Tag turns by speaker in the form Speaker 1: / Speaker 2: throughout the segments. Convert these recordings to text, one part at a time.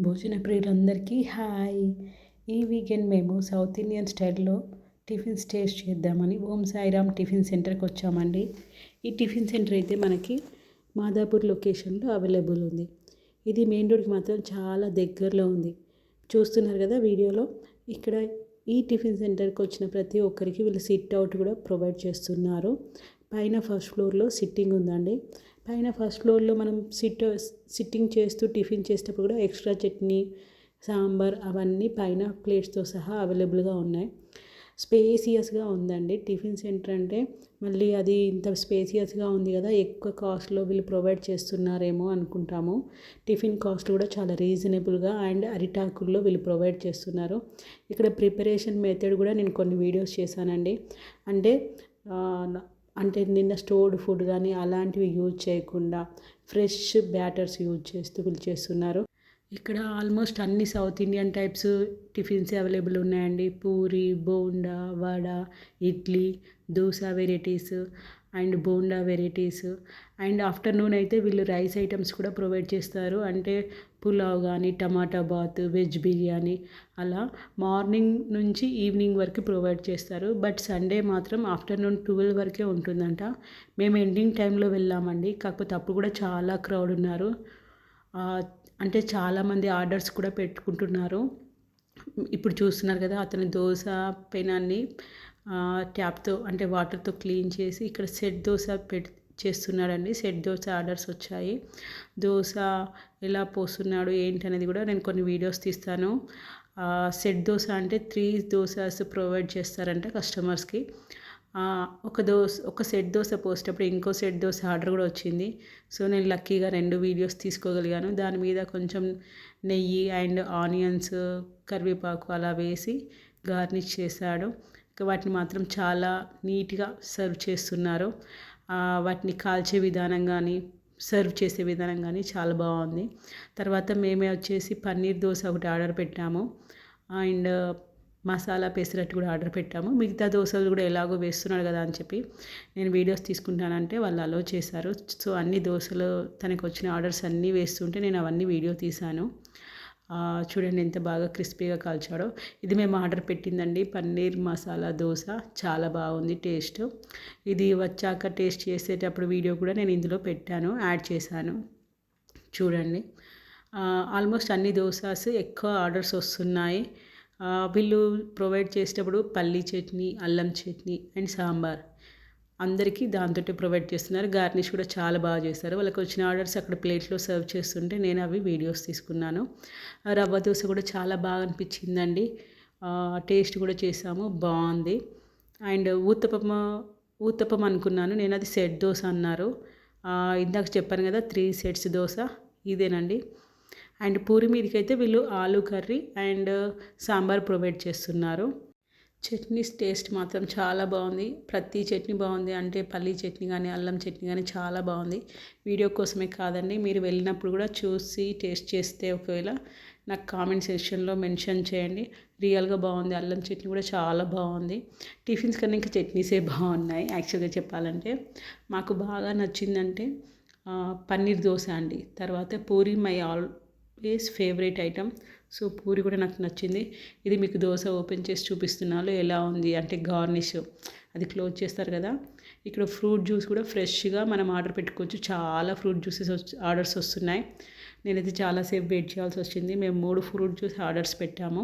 Speaker 1: భోజన ప్రియులందరికీ హాయ్. ఈ వీకెండ్ మేము సౌత్ ఇండియన్ స్టైల్లో టిఫిన్స్ టేస్ట్ చేద్దామని ఓం సాయిరామ్ టిఫిన్ సెంటర్కి వచ్చామండి. ఈ టిఫిన్ సెంటర్ అయితే మనకి మాదాపూర్ లొకేషన్లో అవైలబుల్ ఉంది. ఇది మెయిన్ రోడ్కి మాత్రం చాలా దగ్గరలో ఉంది. చూస్తున్నారు కదా వీడియోలో. ఇక్కడ ఈ టిఫిన్ సెంటర్కి వచ్చిన ప్రతి ఒక్కరికి వీళ్ళు సిట్ అవుట్ కూడా ప్రొవైడ్ చేస్తున్నారు. పైన ఫస్ట్ ఫ్లోర్లో సిట్టింగ్ ఉందండి. పైన ఫస్ట్ ఫ్లోర్లో మనం సిట్టింగ్ చేస్తూ టిఫిన్ చేసేటప్పుడు కూడా ఎక్స్ట్రా చట్నీ, సాంబార్ అవన్నీ పైన ప్లేట్స్తో సహా అవైలబుల్గా ఉన్నాయి. స్పేసియస్గా ఉందండి టిఫిన్ సెంటర్ అంటే. మళ్ళీ అది ఇంత స్పేసియస్గా ఉంది కదా, ఎక్కువ కాస్ట్లో వీళ్ళు ప్రొవైడ్ చేస్తున్నారేమో అనుకుంటాము. టిఫిన్ కాస్ట్ కూడా చాలా రీజనబుల్గా అండ్ అరిటాకుల్లో వీళ్ళు ప్రొవైడ్ చేస్తున్నారు. ఇక్కడ ప్రిపరేషన్ మెథడ్ కూడా నేను కొన్ని వీడియోస్ చేశానండి. అంటే నిన్న స్టోర్డ్ ఫుడ్ కానీ అలాంటివి యూజ్ చేయకుండా ఫ్రెష్ బ్యాటర్స్ యూజ్ చేస్తూ వీళ్ళు చేస్తున్నారు. ఇక్కడ ఆల్మోస్ట్ అన్ని south Indian types tiffins available ఉన్నాయండి. Puri, bonda, vada, idli, dosa varieties and bonda varieties. And afternoon అయితే వీళ్ళు రైస్ ఐటమ్స్ కూడా ప్రొవైడ్ చేస్తారు. అంటే పులావ్ కానీ, టమాటా బాత్, వెజ్ బిర్యానీ అలా మార్నింగ్ నుంచి ఈవినింగ్ వరకు ప్రొవైడ్ చేస్తారు. బట్ సండే మాత్రం ఆఫ్టర్నూన్ 12 వరకే ఉంటుందంట. మేము ఎండింగ్ టైంలో వెళ్ళామండి. కాకపోతే అప్పుడు కూడా చాలా క్రౌడ్ ఉన్నారు. అంటే చాలామంది ఆర్డర్స్ కూడా పెట్టుకుంటున్నారు. ఇప్పుడు చూస్తున్నారు కదా, అతను దోశ పెనాన్ని ట్యాప్తో అంటే వాటర్తో క్లీన్ చేసి ఇక్కడ సెట్ దోశ చేస్తున్నాడండి. సెట్ దోశ ఆర్డర్స్ వచ్చాయి. దోశ ఎలా పోస్తున్నాడు ఏంటి అనేది కూడా నేను కొన్ని వీడియోస్ తీస్తాను. సెట్ దోశ అంటే 3 దోసాస్ ప్రొవైడ్ చేస్తారంట కస్టమర్స్కి. ఒక సెట్ దోశ పోసేటప్పుడు ఇంకో సెట్ దోశ ఆర్డర్ కూడా వచ్చింది. సో నేను లక్కీగా 2 వీడియోస్ తీసుకోగలిగాను. దాని మీద కొంచెం నెయ్యి అండ్ ఆనియన్స్, కరివేపాకు అలా వేసి గార్నిష్ చేశాడు. వాటిని మాత్రం చాలా నీట్గా సర్వ్ చేస్తున్నారు. వాటిని కాల్చే విధానం కానీ, సర్వ్ చేసే విధానం కానీ చాలా బాగుంది. తర్వాత మేమే వచ్చేసి పన్నీర్ దోశ ఒకటి ఆర్డర్ పెట్టాము. అండ్ మసాలా పెసరట్టు కూడా ఆర్డర్ పెట్టాము. మిగతా దోశలు కూడా ఎలాగో వేస్తున్నాడు కదా అని చెప్పి నేను వీడియోస్ తీసుకుంటానంటే వాళ్ళు అలో చేశారు. సో అన్ని దోశలు తనకు వచ్చిన ఆర్డర్స్ అన్నీ వేస్తుంటే నేను అవన్నీ వీడియో తీశాను. చూడండి ఎంత బాగా క్రిస్పీగా కాల్చాడో. ఇది మేము ఆర్డర్ పెట్టిందండి పన్నీర్ మసాలా దోశ. చాలా బాగుంది టేస్ట్. ఇది వచ్చాక టేస్ట్ చేసేటప్పుడు వీడియో కూడా నేను ఇందులో పెట్టాను, యాడ్ చేశాను. చూడండి ఆల్మోస్ట్ అన్ని దోసాస్ ఎక్కువ ఆర్డర్స్ వస్తున్నాయి. వీళ్ళు ప్రొవైడ్ చేసేటప్పుడు పల్లీ చట్నీ, అల్లం చట్నీ అండ్ సాంబార్ అందరికీ దాంతో ప్రొవైడ్ చేస్తున్నారు. గార్నిష్ కూడా చాలా బాగా చేస్తారు. వాళ్ళకి వచ్చిన ఆర్డర్స్ అక్కడ ప్లేట్లో సర్వ్ చేస్తుంటే నేను అవి వీడియోస్ తీసుకున్నాను. రవ్వ దోశ కూడా చాలా బాగా అనిపించిందండి. టేస్ట్ కూడా చేసాము, బాగుంది. అండ్ ఊత్తప్పం అనుకున్నాను నేను, అది సెట్ దోశ అన్నారు. ఇందాక చెప్పాను కదా 3 సెట్స్ దోశ ఇదేనండి. అండ్ పూరి మీదకి అయితే వీళ్ళు aloo curry and sambar provide చేస్తున్నారు. చట్నీస్ టేస్ట్ మాత్రం చాలా బాగుంది. ప్రతి చట్నీ బాగుంది. అంటే పల్లీ చట్నీ కానీ, అల్లం చట్నీ కానీ చాలా బాగుంది. వీడియో కోసమే కాదండి, మీరు వెళ్ళినప్పుడు కూడా చూసి టేస్ట్ చేస్తే ఒకవేళ నాకు కామెంట్ సెక్షన్లో మెన్షన్ చేయండి. రియల్గా బాగుంది. అల్లం చట్నీ కూడా చాలా బాగుంది. టిఫిన్స్ కన్నా ఇంకా చట్నీసే బాగున్నాయి యాక్చువల్గా చెప్పాలంటే. మాకు బాగా నచ్చిందంటే పన్నీర్ దోశ అండి. తర్వాత puri my always favourite item. So puri కూడా నాకు నచ్చింది. ఇది మీకు దోశ ఓపెన్ చేసి చూపిస్తున్నాను ఎలా ఉంది అంటే గార్నిష్ అది క్లోజ్ చేస్తారు కదా. ఇక్కడ ఫ్రూట్ జ్యూస్ కూడా ఫ్రెష్గా మనం ఆర్డర్ పెట్టుకోవచ్చు. చాలా ఫ్రూట్ జ్యూసెస్ ఆర్డర్స్ వస్తున్నాయి. నేనైతే చాలాసేపు వెయిట్ చేయాల్సి వచ్చింది. మేము 3 ఫ్రూట్ జ్యూస్ ఆర్డర్స్ పెట్టాము.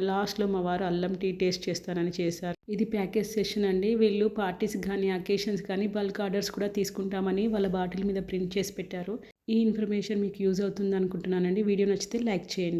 Speaker 1: లాస్ట్లో మా వారు అల్లం టీ టేస్ట్ చేస్తానని చేశారు. ఇది ప్యాకేజ్ సెషన్ అండి. వీళ్ళు పార్టీస్ కానీ, అకేషన్స్ కానీ బల్క్ ఆర్డర్స్ కూడా తీసుకుంటామని వాళ్ళ బాటిల్ మీద ప్రింట్ చేసి పెట్టారు. ఈ ఇన్ఫర్మేషన్ మీకు యూజ్ అవుతుంది అనుకుంటున్నానండి. వీడియో నచ్చితే లైక్ చేయండి.